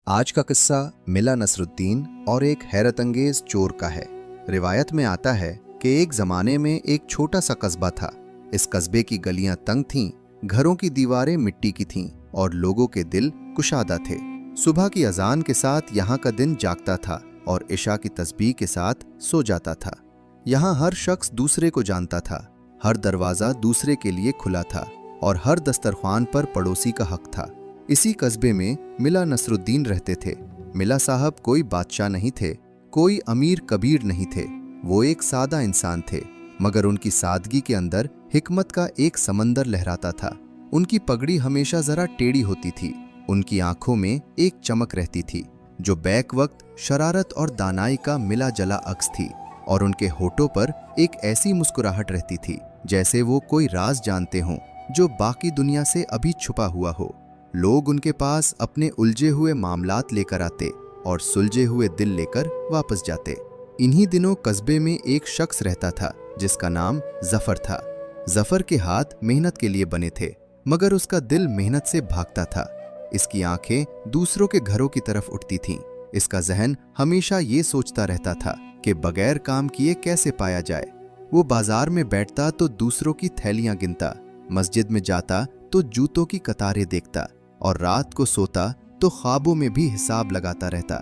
आज का किस्सा मिला नसरुद्दीन और एक हैरत अंगेज चोर का है। रिवायत में आता है कि एक जमाने में एक छोटा सा कस्बा था। इस कस्बे की गलियां तंग थीं, घरों की दीवारें मिट्टी की थीं और लोगों के दिल कुशादा थे। सुबह की अजान के साथ यहाँ का दिन जागता था और इशा की तस्बीह के साथ सो जाता था। यहाँ हर शख्स दूसरे को जानता था, हर दरवाजा दूसरे के लिए खुला था और हर दस्तरख्वान पर पड़ोसी का हक था। इसी कस्बे में मिला नसरुद्दीन रहते थे। मिला साहब कोई बादशाह नहीं थे, कोई अमीर कबीर नहीं थे। वो एक सादा इंसान थे, मगर उनकी सादगी के अंदर हिकमत का एक समंदर लहराता था। उनकी पगड़ी हमेशा जरा टेढ़ी होती थी। उनकी आंखों में एक चमक रहती थी जो बैक वक्त शरारत और दानाई का मिला जला अक्स थी, और उनके होठों पर एक ऐसी मुस्कुराहट रहती थी जैसे वो कोई राज जानते हों जो बाकी दुनिया से अभी छुपा हुआ हो। लोग उनके पास अपने उलझे हुए मामलात लेकर आते और सुलझे हुए दिल लेकर वापस जाते। इन्हीं दिनों कस्बे में एक शख्स रहता था जिसका नाम जफर था। जफर के हाथ मेहनत के लिए बने थे, मगर उसका दिल मेहनत से भागता था। इसकी आंखें दूसरों के घरों की तरफ उठती थीं। इसका जहन हमेशा ये सोचता रहता था कि बगैर काम किए कैसे पाया जाए। वो बाजार में बैठता तो दूसरों की थैलियां गिनता, मस्जिद में जाता तो जूतों की कतारें देखता, और रात को सोता तो ख्वाबों में भी हिसाब लगाता रहता।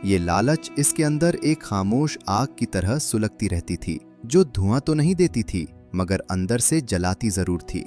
ये लालच इसके अंदर एक खामोश आग की तरह सुलगती रहती थी, जो धुआं तो नहीं देती थी मगर अंदर से जलाती जरूर थी।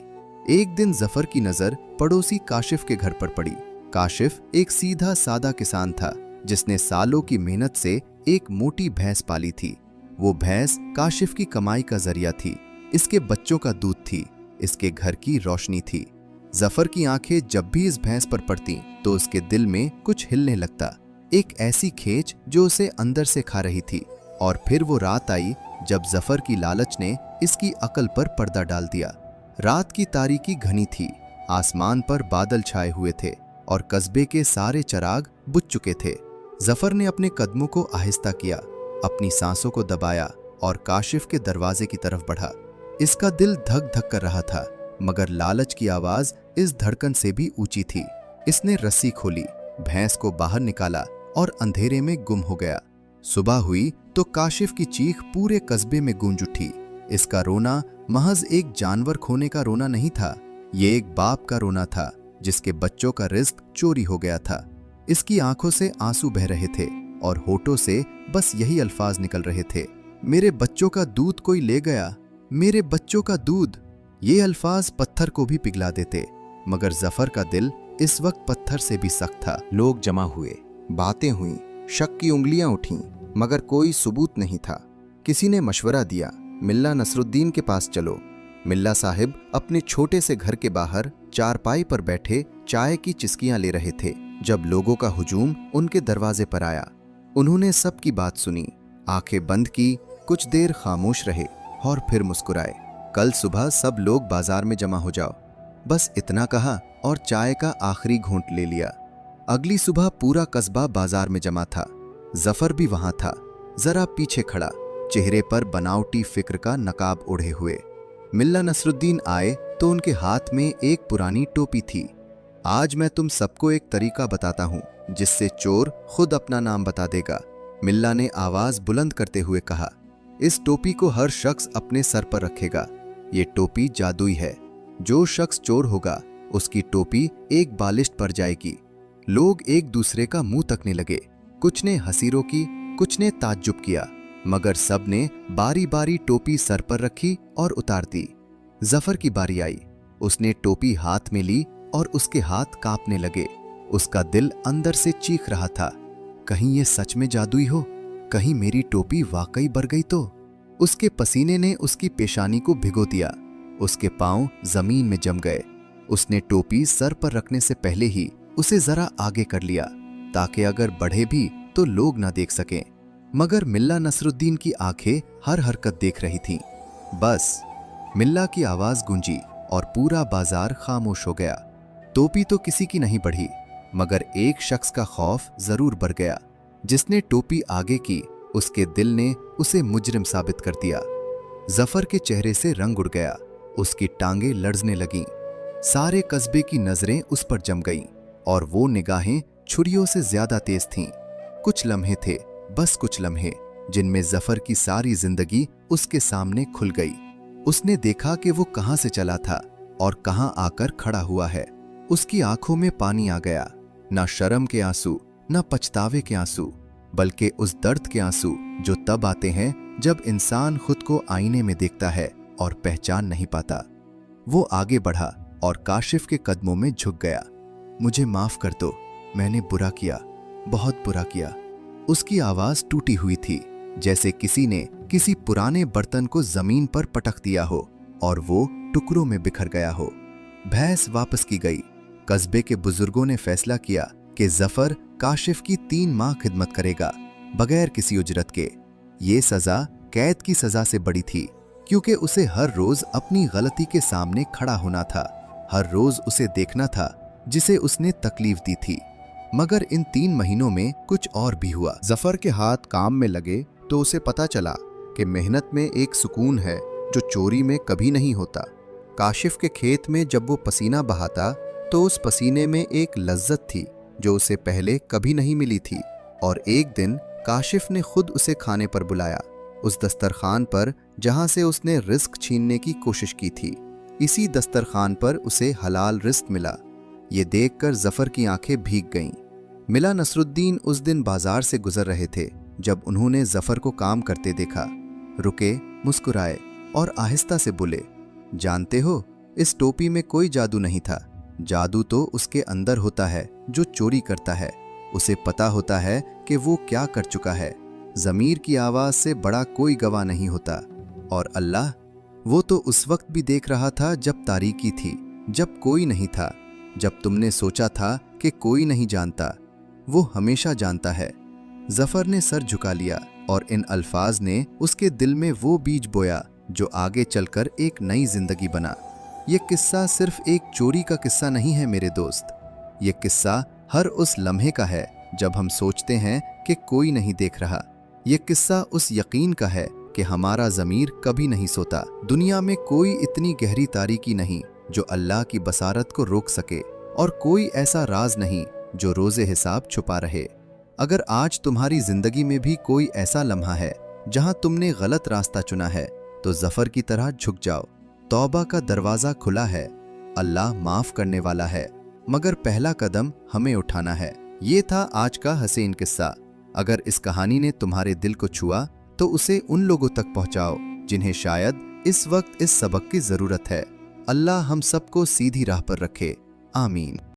एक दिन जफर की नजर पड़ोसी काशिफ के घर पर पड़ी। काशिफ एक सीधा सादा किसान था जिसने सालों की मेहनत से एक मोटी भैंस पाली थी। वो भैंस काशिफ की कमाई का जरिया थी। इसके बच्चों का दूध थी, इसके घर की रोशनी थी। जफर की आंखें जब भी इस भैंस पर पड़ती तो उसके दिल में कुछ हिलने लगता, एक ऐसी खींच जो उसे अंदर से खा रही थी। और फिर वो रात आई जब जफर की लालच ने इसकी अकल पर पर्दा डाल दिया। रात की तारीकी घनी थी, आसमान पर बादल छाए हुए थे और कस्बे के सारे चिराग बुझ चुके थे। जफर ने अपने कदमों को आहिस्ता किया, अपनी सांसों को दबाया और काशिफ के दरवाजे की तरफ बढ़ा। इसका दिल धक धक कर रहा था, मगर लालच की आवाज इस धड़कन से भी ऊंची थी। इसने रस्सी खोली, भैंस को बाहर निकाला और अंधेरे में गुम हो गया। सुबह हुई तो काशिफ की चीख पूरे कस्बे में गूंज उठी। इसका रोना महज एक जानवर खोने का रोना नहीं था, ये एक बाप का रोना था जिसके बच्चों का रिज्क चोरी हो गया था। इसकी आंखों से आंसू बह रहे थे और होठों से बस यही अल्फाज निकल रहे थे, मेरे बच्चों का दूध कोई ले गया, मेरे बच्चों का दूध। ये अल्फाज पत्थर को भी पिघला देते, मगर जफर का दिल इस वक्त पत्थर से भी सख्त था। लोग जमा हुए, बातें हुईं, शक की उंगलियां उठीं, मगर कोई सबूत नहीं था। किसी ने मशवरा दिया, मिल्ला नसरुद्दीन के पास चलो। मिल्ला साहिब अपने छोटे से घर के बाहर चारपाई पर बैठे चाय की चिस्कियां ले रहे थे जब लोगों का हुजूम उनके दरवाजे पर आया। उन्होंने सबकी बात सुनी, आंखें बंद की, कुछ देर खामोश रहे और फिर मुस्कुराए। कल सुबह सब लोग बाजार में जमा हो जाओ, बस इतना कहा और चाय का आखिरी घूंट ले लिया। अगली सुबह पूरा कस्बा बाजार में जमा था। जफर भी वहां था, जरा पीछे खड़ा, चेहरे पर बनावटी फिक्र का नकाब ओढ़े हुए। मिल्ला नसरुद्दीन आए तो उनके हाथ में एक पुरानी टोपी थी। आज मैं तुम सबको एक तरीका बताता हूं जिससे चोर खुद अपना नाम बता देगा, मिल्ला ने आवाज बुलंद करते हुए कहा। इस टोपी को हर शख्स अपने सर पर रखेगा। ये टोपी जादुई है। जो शख्स चोर होगा उसकी टोपी एक बालिश पर जाएगी। लोग एक दूसरे का मुंह तकने लगे, कुछ ने हंसी रोकी, कुछ ने ताज्जुब किया, मगर सब ने बारी बारी टोपी सर पर रखी और उतार दी। जफर की बारी आई, उसने टोपी हाथ में ली और उसके हाथ कांपने लगे। उसका दिल अंदर से चीख रहा था, कहीं ये सच में जादुई हो, कहीं मेरी टोपी वाकई बर गई तो। उसके पसीने ने उसकी पेशानी को भिगो दिया, उसके पांव जमीन में जम गए। उसने टोपी सर पर रखने से पहले ही उसे जरा आगे कर लिया ताकि अगर बढ़े भी तो लोग ना देख सकें। मगर मिल्ला नसरुद्दीन की आंखें हर हरकत देख रही थीं। बस मिल्ला की आवाज गूंजी और पूरा बाजार खामोश हो गया। टोपी तो किसी की नहीं बढ़ी, मगर एक शख्स का खौफ जरूर बढ़ गया। जिसने टोपी आगे की उसके दिल ने उसे मुजरिम साबित कर दिया। जफर के चेहरे से रंग उड़ गया, उसकी टांगें लड़ने लगीं। सारे कस्बे की नजरें उस पर जम गईं और वो निगाहें छुरियों से ज्यादा तेज थीं। कुछ लम्हे थे, बस कुछ लम्हे, जिनमें जफर की सारी जिंदगी उसके सामने खुल गई। उसने देखा कि वो कहां से चला था और कहां आकर खड़ा हुआ है। उसकी आंखों में पानी आ गया, ना शर्म के आंसू, ना पछतावे के आंसू, बल्कि उस दर्द के आंसू जो तब आते हैं जब इंसान खुद को आईने में देखता है और पहचान नहीं पाता। वो आगे बढ़ा और काशिफ के कदमों में झुक गया। मुझे माफ कर दो, मैंने बुरा किया, बहुत बुरा किया। उसकी आवाज टूटी हुई थी, जैसे किसी ने किसी पुराने बर्तन को जमीन पर पटक दिया हो और वो टुकड़ों में बिखर गया हो। भैंस वापस की गई। कस्बे के बुजुर्गों ने फैसला किया कि जफर काशिफ की 3 माह खिदमत करेगा, बगैर किसी उजरत के। ये सजा कैद की सजा से बड़ी थी, क्योंकि उसे हर रोज अपनी गलती के सामने खड़ा होना था, हर रोज उसे देखना था जिसे उसने तकलीफ दी थी। मगर इन 3 महीनों में कुछ और भी हुआ। जफर के हाथ काम में लगे तो उसे पता चला कि मेहनत में एक सुकून है जो चोरी में कभी नहीं होता। काशिफ के खेत में जब वो पसीना बहाता तो उस पसीने में एक लज्जत थी जो उसे पहले कभी नहीं मिली थी। और एक दिन काशिफ ने खुद उसे खाने पर बुलाया, उस दस्तरखान पर जहां से उसने रिस्क छीनने की कोशिश की थी। इसी दस्तरखान पर उसे हलाल रिस्क मिला। ये देखकर जफर की आंखें भीग गईं। मिला नसरुद्दीन उस दिन बाजार से गुजर रहे थे जब उन्होंने जफर को काम करते देखा। रुके, मुस्कुराए और आहिस्ता से बोले, जानते हो, इस टोपी में कोई जादू नहीं था। जादू तो उसके अंदर होता है जो चोरी करता है। उसे पता होता है कि वो क्या कर चुका है। ज़मीर की आवाज़ से बड़ा कोई गवाह नहीं होता। और अल्लाह, वो तो उस वक्त भी देख रहा था जब तारीकी थी, जब कोई नहीं था, जब तुमने सोचा था कि कोई नहीं जानता। वो हमेशा जानता है। जफर ने सर झुका लिया और इन अल्फाज ने उसके दिल में वो बीज बोया जो आगे चलकर एक नई जिंदगी बना। ये किस्सा सिर्फ एक चोरी का किस्सा नहीं है मेरे दोस्त। ये किस्सा हर उस लम्हे का है जब हम सोचते हैं कि कोई नहीं देख रहा। ये किस्सा उस यकीन का है कि हमारा ज़मीर कभी नहीं सोता। दुनिया में कोई इतनी गहरी तारीकी नहीं जो अल्लाह की बसारत को रोक सके, और कोई ऐसा राज नहीं जो रोज़े हिसाब छुपा रहे। अगर आज तुम्हारी जिंदगी में भी कोई ऐसा लम्हा है जहां तुमने गलत रास्ता चुना है, तो जफर की तरह झुक जाओ। तौबा का दरवाज़ा खुला है, अल्लाह माफ़ करने वाला है, मगर पहला कदम हमें उठाना है। ये था आज का हसीन किस्सा। अगर इस कहानी ने तुम्हारे दिल को छुआ तो उसे उन लोगों तक पहुंचाओ जिन्हें शायद इस वक्त इस सबक की ज़रूरत है। अल्लाह हम सबको सीधी राह पर रखे। आमीन।